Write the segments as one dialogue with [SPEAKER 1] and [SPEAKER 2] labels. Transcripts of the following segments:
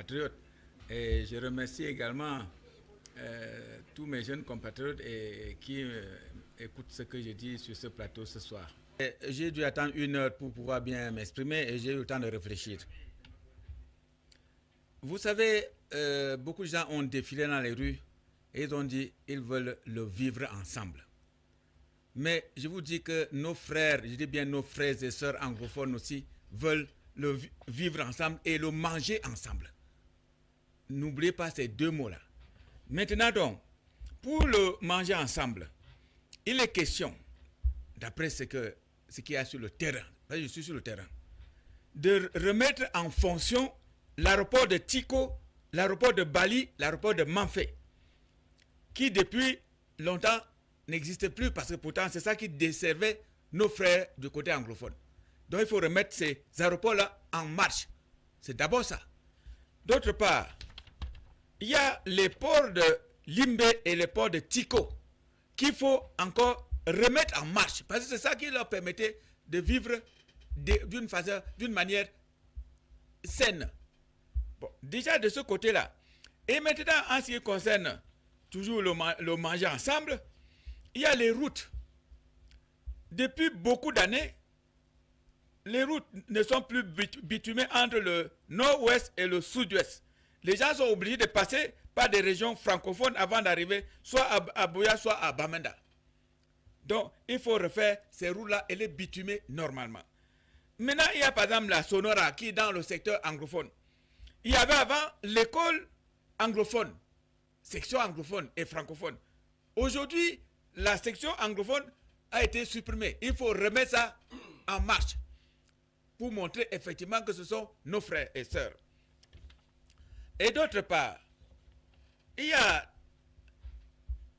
[SPEAKER 1] compatriotes. Et je remercie également tous mes jeunes compatriotes qui écoutent ce que je dis sur ce plateau ce soir. J'ai dû attendre 1 heure pour pouvoir bien m'exprimer et j'ai eu le temps de réfléchir. Vous savez, beaucoup de gens ont défilé dans les rues et ils ont dit qu'ils veulent le vivre ensemble. Mais je vous dis que nos frères, je dis bien nos frères et sœurs anglophones aussi, veulent le vivre ensemble et le manger ensemble. N'oubliez pas ces 2 mots-là. Maintenant donc, pour le manger ensemble, il est question, d'après ce qu'il y a sur le terrain, parce que je suis sur le terrain, de remettre en fonction l'aéroport de Tiko, l'aéroport de Bali, l'aéroport de Manfé, qui depuis longtemps n'existe plus parce que pourtant c'est ça qui desservait nos frères du côté anglophone. Donc il faut remettre ces aéroports-là en marche. C'est d'abord ça. D'autre part, il y a les ports de Limbe et les ports de Tiko qu'il faut encore remettre en marche parce que c'est ça qui leur permettait de vivre d'une manière saine. Bon, déjà de ce côté-là. Et maintenant, en ce qui concerne toujours le manger ensemble, il y a les routes. Depuis beaucoup d'années, les routes ne sont plus bitumées entre le nord-ouest et le sud-ouest. Les gens sont obligés de passer par des régions francophones avant d'arriver soit à Buea, soit à Bamenda. Donc, il faut refaire ces routes-là et les bitumer normalement. Maintenant, il y a par exemple la Sonora qui est dans le secteur anglophone. Il y avait avant l'école anglophone, section anglophone et francophone. Aujourd'hui, la section anglophone a été supprimée. Il faut remettre ça en marche pour montrer effectivement que ce sont nos frères et sœurs. Et d'autre part, il y a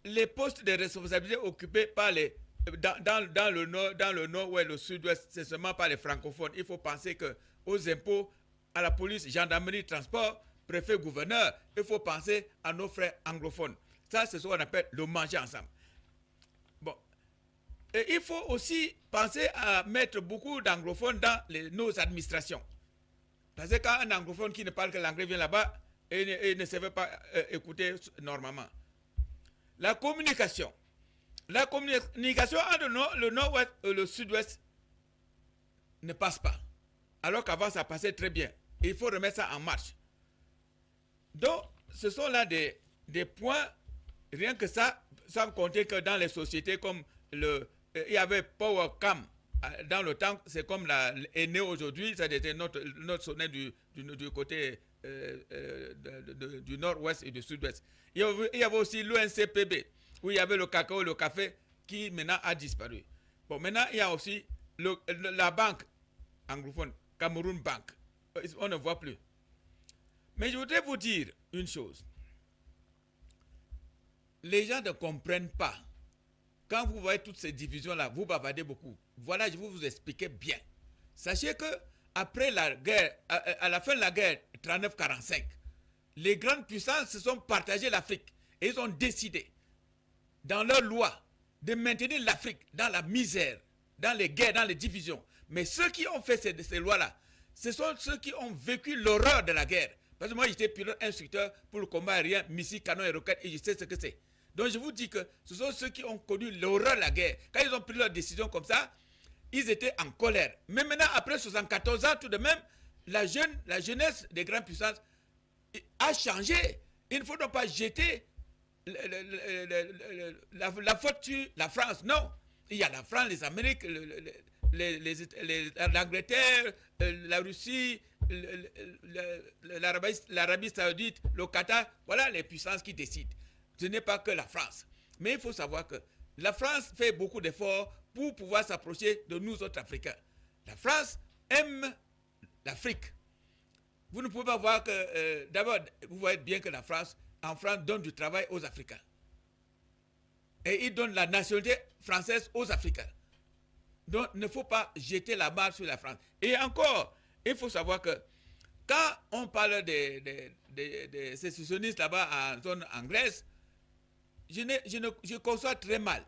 [SPEAKER 1] les postes de responsabilité occupés par les dans le nord ou le sud-ouest, c'est seulement par les francophones. Il faut penser que aux impôts, à la police, gendarmerie, transport, préfet, gouverneur, il faut penser à nos frères anglophones. Ça, c'est ce qu'on appelle le manger ensemble. Bon. Et il faut aussi penser à mettre beaucoup d'anglophones dans nos administrations. Parce que quand un anglophone qui ne parle que l'anglais vient là-bas et ne savait pas écouter normalement. La communication. La communication entre le nord-ouest et le sud-ouest ne passe pas. Alors qu'avant, ça passait très bien. Et il faut remettre ça en marche. Donc, ce sont là des points, rien que ça, sans compter que dans les sociétés comme il y avait PowerCam dans le temps, c'est comme la ENE aujourd'hui, ça était notre sonnet du côté du nord-ouest et du sud-ouest. Il y avait aussi l'ONCPB, où il y avait le cacao et le café, qui maintenant a disparu. Bon, maintenant, il y a aussi la banque anglophone, Cameroun Bank. On ne voit plus. Mais je voudrais vous dire une chose. Les gens ne comprennent pas. Quand vous voyez toutes ces divisions-là, vous bavardez beaucoup. Voilà, je vais vous expliquer bien. Sachez que après la guerre, à la fin de la guerre 39-45, les grandes puissances se sont partagées l'Afrique et ils ont décidé, dans leur loi, de maintenir l'Afrique dans la misère, dans les guerres, dans les divisions. Mais ceux qui ont fait ces lois-là, ce sont ceux qui ont vécu l'horreur de la guerre. Parce que moi, j'étais pilote instructeur pour le combat aérien, missiles, canons et roquettes, et je sais ce que c'est. Donc, je vous dis que ce sont ceux qui ont connu l'horreur de la guerre. Quand ils ont pris leur décision comme ça, ils étaient en colère. Mais maintenant, après 74 ans, tout de même, la jeunesse des grandes puissances a changé. Il ne faut donc pas jeter la faute sur la France. Non. Il y a la France, les Amériques, l'Angleterre, la Russie, l'Arabie Saoudite, le Qatar. Voilà les puissances qui décident. Ce n'est pas que la France. Mais il faut savoir que la France fait beaucoup d'efforts pour pouvoir s'approcher de nous autres Africains. La France aime l'Afrique. Vous ne pouvez pas voir que, d'abord, vous voyez bien que en France, donne du travail aux Africains. Et il donne la nationalité française aux Africains. Donc, il ne faut pas jeter la barre sur la France. Et encore, il faut savoir que quand on parle des sécessionnistes là-bas en zone anglaise, je conçois très mal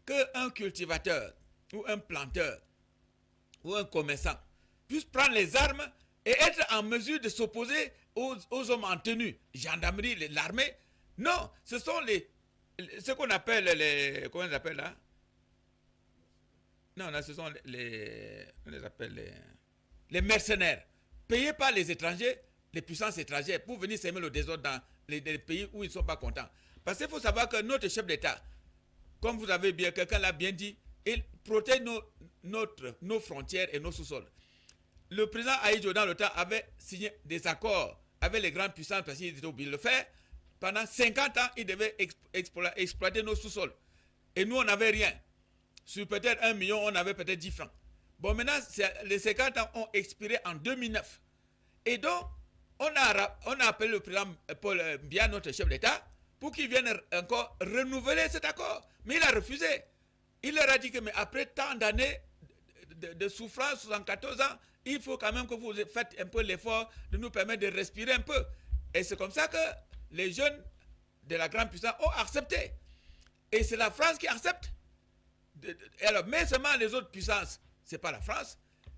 [SPEAKER 1] qu'un cultivateur ou un planteur ou un commerçant puisse prendre les armes et être en mesure de s'opposer aux hommes en tenue, gendarmerie, l'armée. Non, ce sont ce qu'on appelle comment on les appelle là? Non, ce sont on les appelle les mercenaires, payés par les étrangers, les puissances étrangères, pour venir s'aimer le désordre dans les pays où ils ne sont pas contents. Parce qu'il faut savoir que notre chef d'État, comme vous avez bien, quelqu'un l'a bien dit, il protège nos frontières et nos sous-sols. Le président Ahidjo, dans le temps, avait signé des accords avec les grandes puissances parce qu'il était obligé de le faire. Pendant 50 ans, il devait exploiter nos sous-sols. Et nous, on n'avait rien. Sur peut-être 1 million, on avait peut-être 10 francs. Bon, maintenant, les 50 ans ont expiré en 2009. Et donc, on a appelé le président Paul Biya, notre chef d'État, pour qu'il vienne encore renouveler cet accord. Mais il a refusé. Il leur a dit que, mais après tant d'années de souffrance, 74 ans, il faut quand même que vous faites un peu l'effort de nous permettre de respirer un peu. Et c'est comme ça que les jeunes de la grande puissance ont accepté. Et c'est la France qui accepte. Alors, mais seulement les autres puissances, ce n'est pas la France,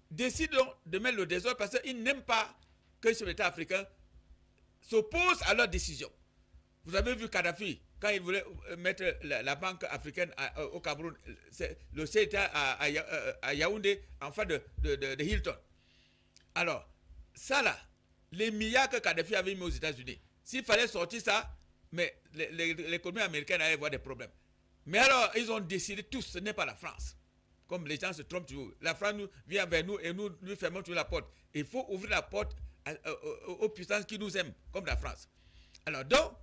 [SPEAKER 1] décident de mettre le désordre parce qu'ils n'aiment pas que les chefs d'État africains s'opposent à leur décision. Vous avez vu Kadhafi, quand il voulait mettre la banque africaine au Cameroun, le siège était à Yaoundé, en face de Hilton. Alors, ça là, les milliards que Kadhafi avait mis aux États-Unis, s'il fallait sortir ça, mais l'économie américaine allait avoir des problèmes. Mais alors, ils ont décidé tous, ce n'est pas la France. Comme les gens se trompent toujours. La France vient vers nous et nous lui fermons toujours la porte. Il faut ouvrir la porte aux puissances qui nous aiment, comme la France. Alors donc,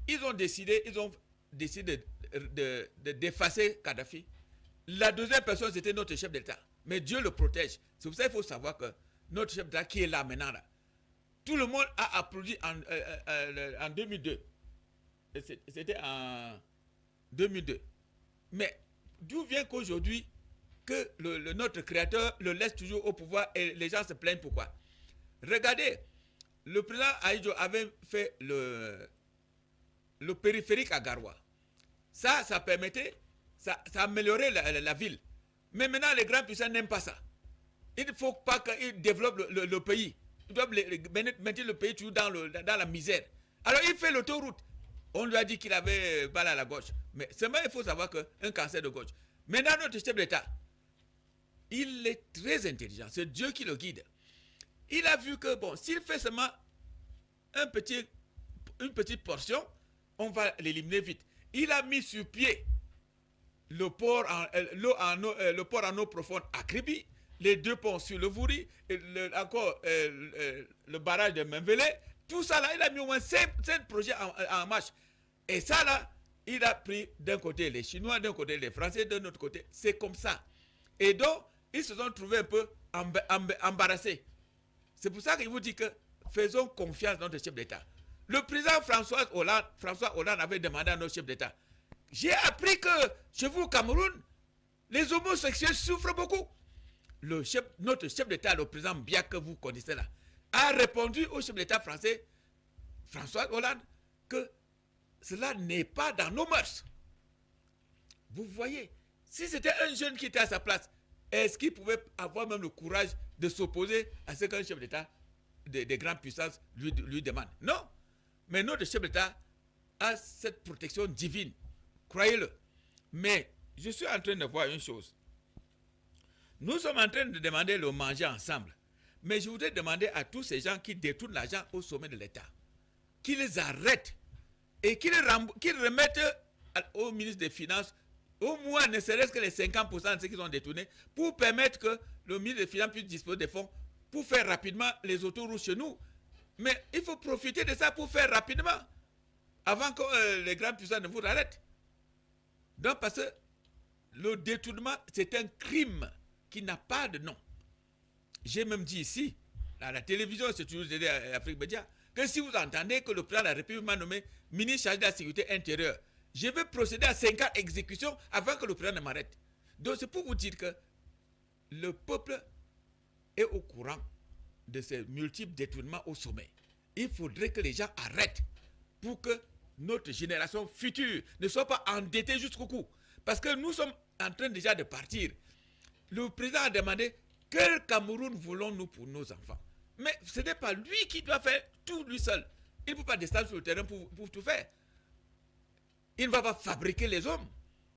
[SPEAKER 1] ils ont décidé d'effacer Kadhafi. La deuxième personne, c'était notre chef d'État. Mais Dieu le protège. C'est pour ça qu'il faut savoir que notre chef d'État qui est là maintenant, là, tout le monde a applaudi en 2002. C'était en 2002. Mais d'où vient qu'aujourd'hui, que notre créateur le laisse toujours au pouvoir et les gens se plaignent pourquoi? Regardez, le président Ahidjo avait fait le périphérique à Garoua. Ça permettait, ça améliorait la ville. Mais maintenant, les grands puissants n'aiment pas ça. Il ne faut pas qu'ils développent le pays. Ils doivent mettre le pays toujours dans la misère. Alors, il fait l'autoroute. On lui a dit qu'il avait mal à la gauche. Mais seulement, il faut savoir qu'un cancer de gauche. Maintenant, notre chef d'État, il est très intelligent. C'est Dieu qui le guide. Il a vu que, bon, s'il fait seulement une petite portion, on va l'éliminer vite. Il a mis sur pied le port en eau profonde à Kribi, les 2 ponts sur le Vouri, encore le barrage de Membele. Tout ça là, il a mis au moins 5 projets en marche. Et ça là, il a pris d'un côté les Chinois, d'un côté les Français, d'un autre côté. C'est comme ça. Et donc, ils se sont trouvés un peu embarrassés. C'est pour ça qu'il vous dit que faisons confiance dans notre chef d'État. Le président François Hollande avait demandé à notre chef d'État, j'ai appris que chez vous au Cameroun, les homosexuels souffrent beaucoup. Notre chef d'État, le président Biya que vous connaissez là, a répondu au chef d'État français, François Hollande, que cela n'est pas dans nos mœurs. Vous voyez, si c'était un jeune qui était à sa place, est-ce qu'il pouvait avoir même le courage de s'opposer à ce qu'un chef d'État des grandes puissances lui demande? Non. Mais notre chef d'État a cette protection divine. Croyez-le. Mais je suis en train de voir une chose. Nous sommes en train de demander le manger ensemble. Mais je voudrais demander à tous ces gens qui détournent l'argent au sommet de l'État, qu'ils les arrêtent et qu'ils remettent au ministre des Finances au moins ne serait-ce que les 50% de ce qu'ils ont détourné pour permettre que le ministre des Finances puisse disposer des fonds pour faire rapidement les autoroutes chez nous. Mais il faut profiter de ça pour faire rapidement avant que les grandes puissances ne vous arrêtent. Donc parce que le détournement, c'est un crime qui n'a pas de nom. J'ai même dit ici, à la télévision, c'est toujours Afrique Média, que si vous entendez que le président de la République m'a nommé ministre chargé de la sécurité intérieure, je vais procéder à 50 exécutions avant que le président ne m'arrête. Donc c'est pour vous dire que le peuple est au courant de ces multiples détournements au sommet. Il faudrait que les gens arrêtent pour que notre génération future ne soit pas endettée jusqu'au cou. Parce que nous sommes en train déjà de partir. Le président a demandé quel Cameroun voulons-nous pour nos enfants. Mais ce n'est pas lui qui doit faire tout lui seul. Il ne peut pas descendre sur le terrain pour tout faire. Il ne va pas fabriquer les hommes.